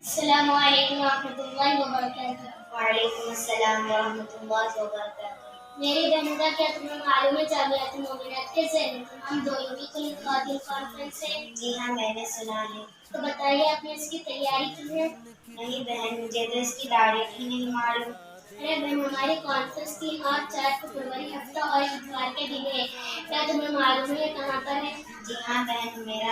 السلام علیکم ورحمۃ اللہ وبرکاتہ۔ وعلیکم السلام ورحمۃ اللہ وبرکاتہ۔ میری بہنوں کا کیا تمہیں معلوم ہے جامعۃ المومنات کے زیر اہتمام دوئمی خواتین کانفرنس ہے؟ جی ہاں، میں نے سنا ہے۔ تو بتائیے آپ نے اس کی تیاری کی ہے؟ نہیں بہن، مجھے تو اس کی تاریخ ہی نہیں معلوم۔ ارے بہن، ہماری کانفرنس 3 اور 4 فروری ہفتہ اور اتوار کے دن ہے۔ کیا تمہیں معلوم ہے کہاں پر ہے؟ جی ہاں بہن،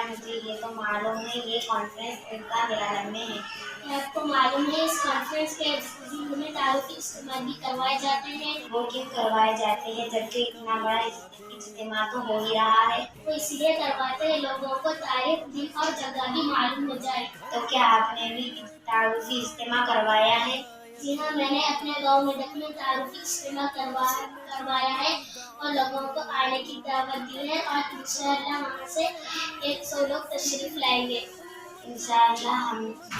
مجھے یہ تو معلوم ہے، یہ کانفرنس عیدگاہ میلان میں ہے۔ کیا آپ کو معلوم ہے اس کانفرنس کے دن میں تعارفی اجتماع بھی کروائے جاتے ہیں؟ وہ کیوں کروائے جاتے ہیں جبکہ اتنا بڑا اجتماع تو ہو ہی رہا ہے؟ وہ اس لیے کرواتے ہیں لوگوں کو تاریخ، دن اور جگہ بھی معلوم ہو جائے۔ تو کیا آپ نے بھی تعارفی اجتماع کروایا ہے؟ جی ہاں، میں نے اپنے گاؤں میدک میں تعارفی اجتماع کروایا ہے اور لوگوں کو آنے کی دعوت دی ہے، اور انشاءاللہ وہاں سے 100 لوگ تشریف لائیں گے۔ انشاءاللہ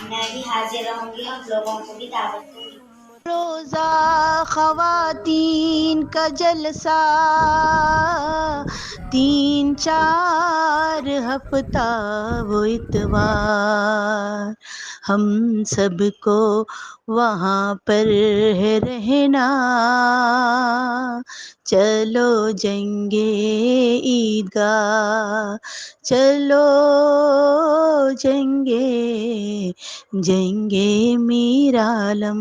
میں بھی حاضر رہوں گی اور لوگوں کو بھی دعوت دوں گی۔ روزہ خواتین کا جلسہ 3 4 ہفتہ وہ اتوار، ہم سب کو وہاں پر ہے رہنا، چلو جائیں عیدگاہ، چلو جائیں گے میرعالم۔